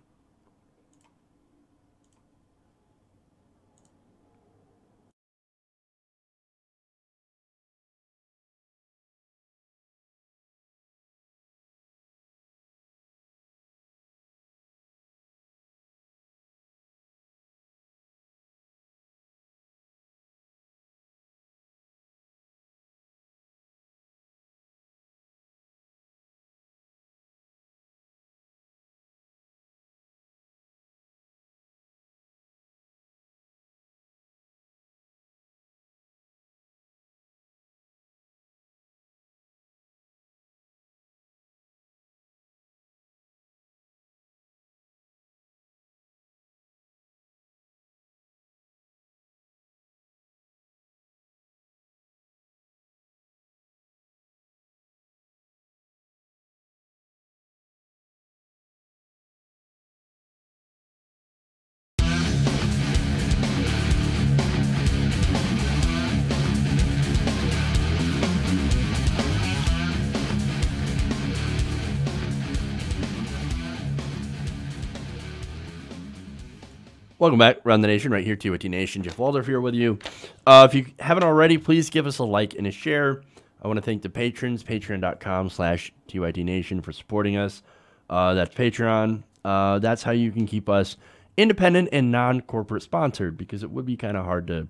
Welcome back, Around the Nation, right here, TYT Nation. Jeff Waldorf here with you. If you haven't already, please give us a like and a share. I want to thank the patrons, patreon.com/TYT Nation for supporting us. That's Patreon. That's how you can keep us independent and non-corporate sponsored, because it would be kind of hard to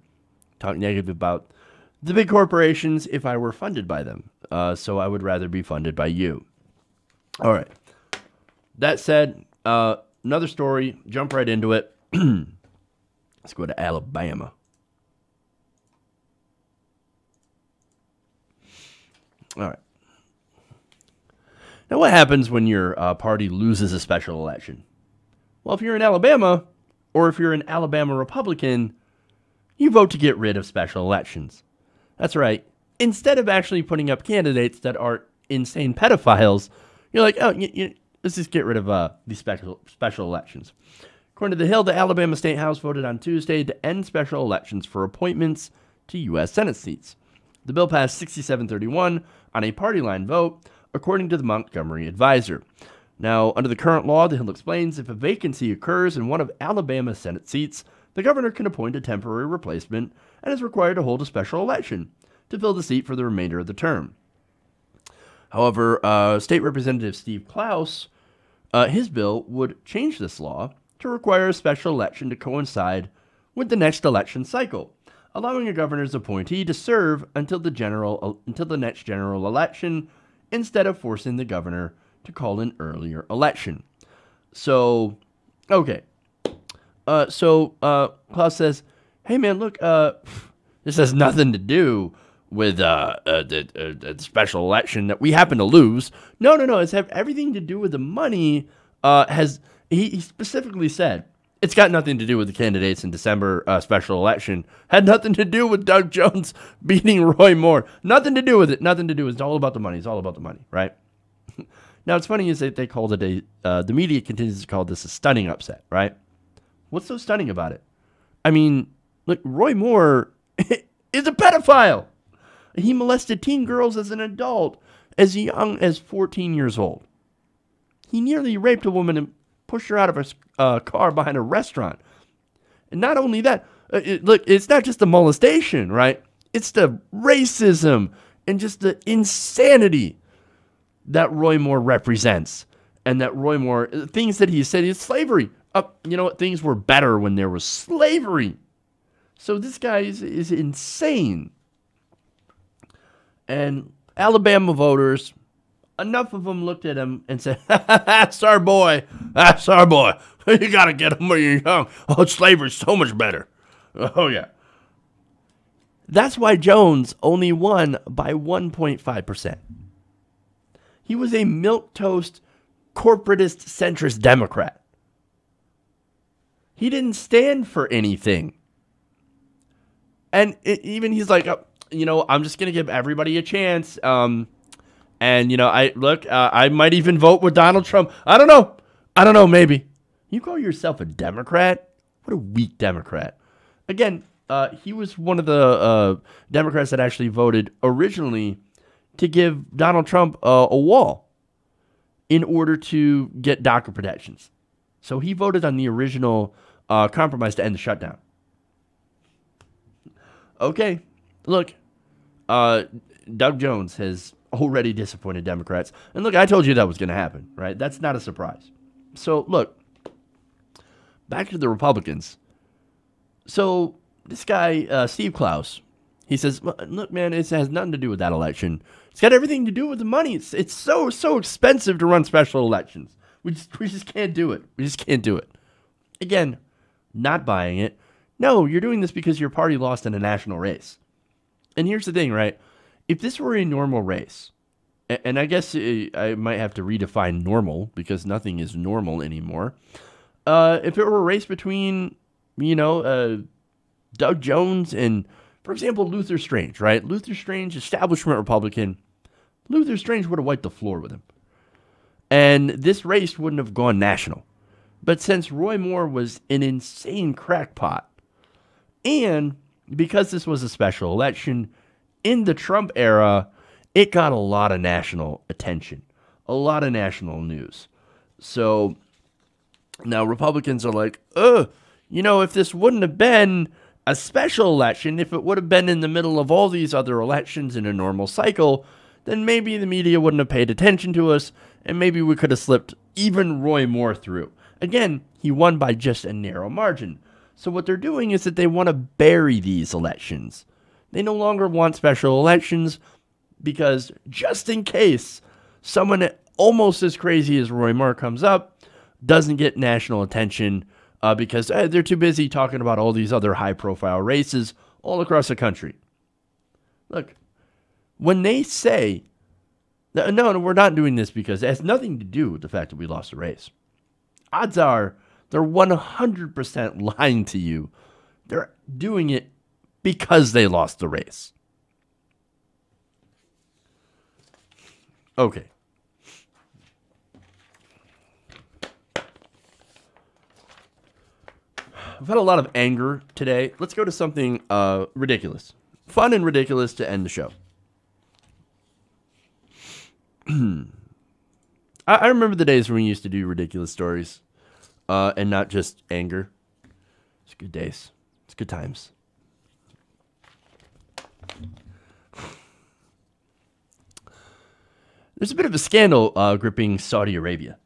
talk negative about the big corporations if I were funded by them. So I would rather be funded by you. All right. That said, another story, jump right into it. Let's go to Alabama. All right. Now, what happens when your party loses a special election? Well, if you're in Alabama, or if you're an Alabama Republican, you vote to get rid of special elections. That's right. Instead of actually putting up candidates that are insane pedophiles, you're like, oh, let's just get rid of these special elections. According to The Hill, the Alabama State House voted on Tuesday to end special elections for appointments to U.S. Senate seats. The bill passed 67-31 on a party line vote, according to the Montgomery Advisor. Now, under the current law, The Hill explains, if a vacancy occurs in one of Alabama's Senate seats, the governor can appoint a temporary replacement and is required to hold a special election to fill the seat for the remainder of the term. However, State Representative Steve Klaus, his bill would change this law to require a special election to coincide with the next election cycle, allowing a governor's appointee to serve until the next general election, instead of forcing the governor to call an earlier election. So, okay. Klaus says, hey man, look, this has nothing to do with the special election that we happen to lose. No, it's have everything to do with the money. He specifically said it's got nothing to do with the candidates in December special election. Had nothing to do with Doug Jones beating Roy Moore. Nothing to do with it. Nothing to do with it. It's all about the money. It's all about the money, right? Now, what's funny is that they called it the media continues to call this a stunning upset, right? What's so stunning about it? I mean, look, Roy Moore is a pedophile. He molested teen girls as an adult, as young as 14 years old. He nearly raped a woman and pushed her out of a car behind a restaurant. And not only that, look, it's not just the molestation, right? It's the racism and just the insanity that Roy Moore represents. And that Roy Moore, things that he said, is slavery. You know what? Things were better when there was slavery. So this guy is insane. And Alabama voters, enough of them looked at him and said, that's our boy. That's our boy. You got to get him when you're young. Oh, slavery's so much better. Oh, yeah. That's why Jones only won by 1.5%. He was a milquetoast, corporatist, centrist Democrat. He didn't stand for anything. And even he's like, I'm just going to give everybody a chance. And, I might even vote with Donald Trump. I don't know, maybe. You call yourself a Democrat? What a weak Democrat. Again, he was one of the Democrats that actually voted originally to give Donald Trump a wall in order to get DACA protections. So he voted on the original compromise to end the shutdown. Okay, look, Doug Jones has already disappointed Democrats. And look, I told you that was going to happen, right? That's not a surprise. So, look, back to the Republicans. So, this guy, Steve Klaus, he says, look, man, it has nothing to do with that election. It's got everything to do with the money. It's so expensive to run special elections. We just can't do it. We just can't do it. Again, not buying it. No, you're doing this because your party lost in a national race. And here's the thing, right? If this were a normal race, and I guess I might have to redefine normal because nothing is normal anymore. If it were a race between, Doug Jones and, for example, Luther Strange, right? Luther Strange, establishment Republican. Luther Strange would have wiped the floor with him. And this race wouldn't have gone national. But since Roy Moore was an insane crackpot, and because this was a special election, in the Trump era, it got a lot of national attention, a lot of national news. So now Republicans are like, if this wouldn't have been a special election, if it would have been in the middle of all these other elections in a normal cycle, then maybe the media wouldn't have paid attention to us, and maybe we could have slipped even Roy Moore through. Again, he won by just a narrow margin. So what they're doing is that they want to bury these elections. They no longer want special elections because just in case someone almost as crazy as Roy Moore comes up, doesn't get national attention because they're too busy talking about all these other high-profile races all across the country. Look, when they say, no, we're not doing this because it has nothing to do with the fact that we lost the race. Odds are they're 100% lying to you. They're doing it because they lost the race. Okay. I've had a lot of anger today. Let's go to something ridiculous. Fun and ridiculous to end the show. I remember the days when we used to do ridiculous stories and not just anger. It's good days. It's good times. There's a bit of a scandal gripping Saudi Arabia.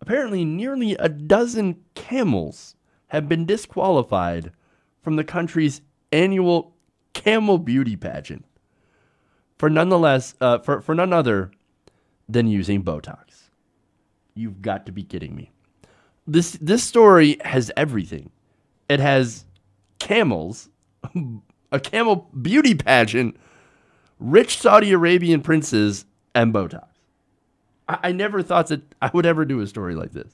Apparently, nearly a dozen camels have been disqualified from the country's annual camel beauty pageant for none other than using Botox. You've got to be kidding me. This story has everything. It has camels, a camel beauty pageant, rich Saudi Arabian princes, and Botox. I never thought that I would ever do a story like this.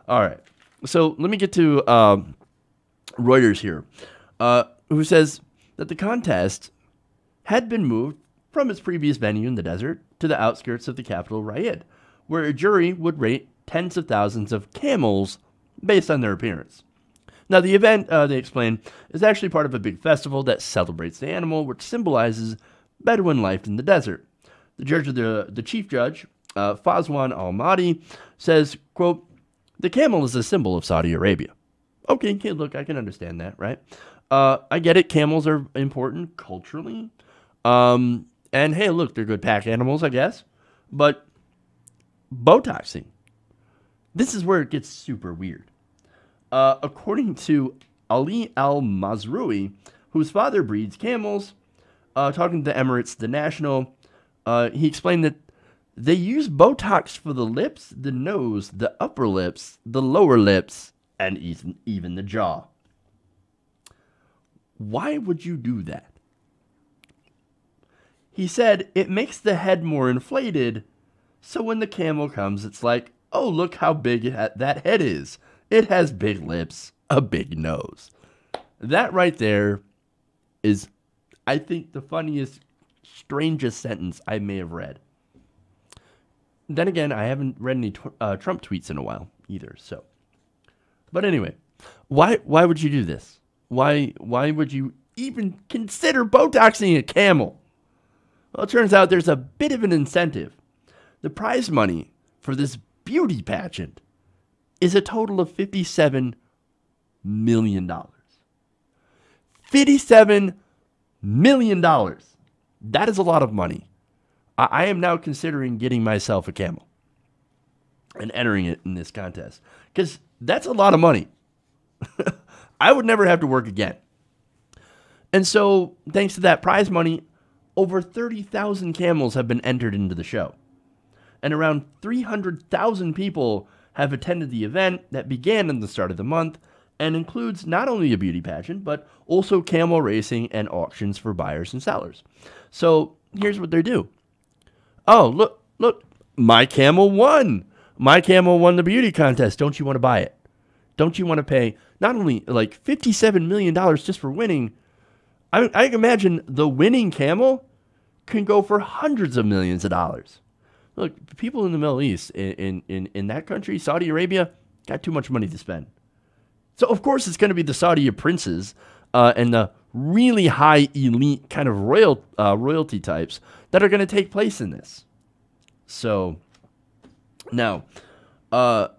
All right. So let me get to Reuters here, who says that the contest had been moved from its previous venue in the desert to the outskirts of the capital, Riyadh, where a jury would rate tens of thousands of camels based on their appearance. Now, the event, they explain, is actually part of a big festival that celebrates the animal, which symbolizes Bedouin life in the desert. The chief judge, Fazwan Al-Mahdi, says, quote, "The camel is a symbol of Saudi Arabia." Okay, look, I can understand that, right? I get it. Camels are important culturally. And hey, look, they're good pack animals, I guess. But Botoxing, this is where it gets super weird. According to Ali Al-Mazrui, whose father breeds camels, talking to the Emirates, the National, he explained that they use Botox for the lips, the nose, the upper lips, the lower lips, and even the jaw. Why would you do that? He said it makes the head more inflated, so when the camel comes, it's like, oh, look how big that head is. It has big lips, a big nose. That right there is, I think, the funniest, strangest sentence I may have read. Then again, I haven't read any Trump tweets in a while either. So, but anyway, why would you do this? Why would you even consider Botoxing a camel? Well, it turns out there's a bit of an incentive. The prize money for this beauty pageant is a total of $57 million. $57 million. That is a lot of money. I am now considering getting myself a camel and entering it in this contest because that's a lot of money. I would never have to work again. And so, thanks to that prize money, over 30,000 camels have been entered into the show. And around 300,000 people have attended the event that began in the start of the month and includes not only a beauty pageant, but also camel racing and auctions for buyers and sellers. So, here's what they do. Oh, look, my camel won. My camel won the beauty contest. Don't you want to buy it? Don't you want to pay not only like $57 million just for winning? I imagine the winning camel can go for hundreds of millions of dollars. Look, people in the Middle East, in that country, Saudi Arabia, got too much money to spend. So, of course, it's going to be the Saudi princes and the really high elite kind of royalty types that are going to take place in this. So, now, Hill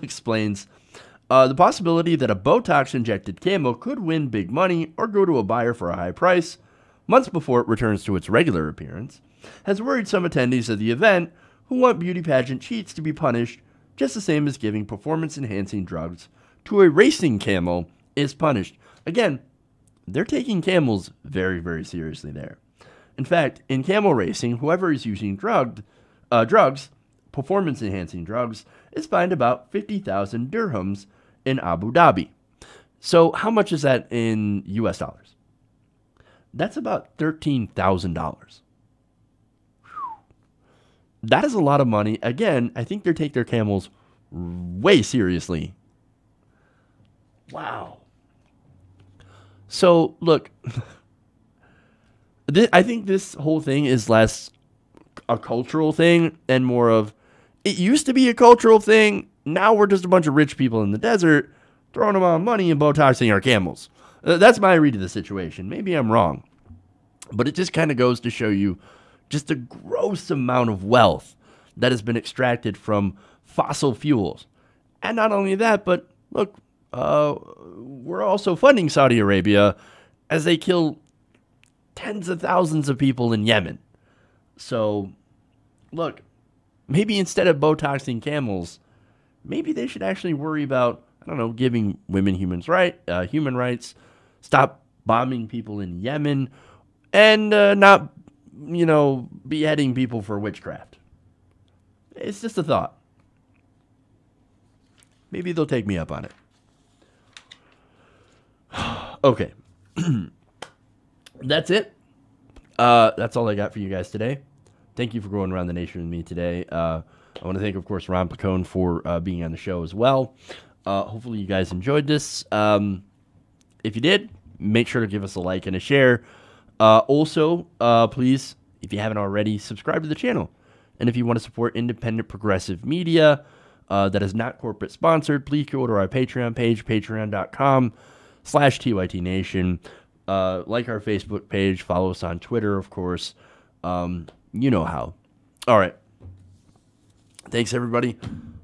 explains the possibility that a Botox-injected camel could win big money or go to a buyer for a high price months before it returns to its regular appearance has worried some attendees of the event who want beauty pageant cheats to be punished just the same as giving performance-enhancing drugs to a racing camel is punished. Again, they're taking camels very, very seriously there. In fact, in camel racing, whoever is using drugs, performance-enhancing drugs, is fined about 50,000 dirhams in Abu Dhabi. So how much is that in US dollars? That's about $13,000. That is a lot of money. Again, I think they take their camels way seriously. Wow. So, look, I think this whole thing is less a cultural thing and more of, it used to be a cultural thing. Now we're just a bunch of rich people in the desert throwing them on money and Botoxing our camels. That's my read of the situation. Maybe I'm wrong. But it just kind of goes to show you just a gross amount of wealth that has been extracted from fossil fuels. And not only that, but look, we're also funding Saudi Arabia as they kill tens of thousands of people in Yemen. So, look, maybe instead of Botoxing camels, maybe they should actually worry about, I don't know, giving women human rights, stop bombing people in Yemen, and not, beheading people for witchcraft. It's just a thought. Maybe they'll take me up on it. Okay. That's it. That's all I got for you guys today. Thank you for going around the nation with me today. I want to thank, of course, Ron Pacone for being on the show as well. Hopefully you guys enjoyed this. If you did, make sure to give us a like and a share. Also, please, if you haven't already, subscribe to the channel. And if you want to support independent progressive media that is not corporate sponsored, please go to our Patreon page, patreon.com/TYTNation. Like our Facebook page, follow us on Twitter, of course. You know how. All right. Thanks, everybody.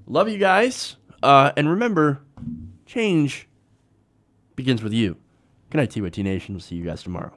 Love you guys. And remember, change begins with you. Good night, TYT Nation. We'll see you guys tomorrow.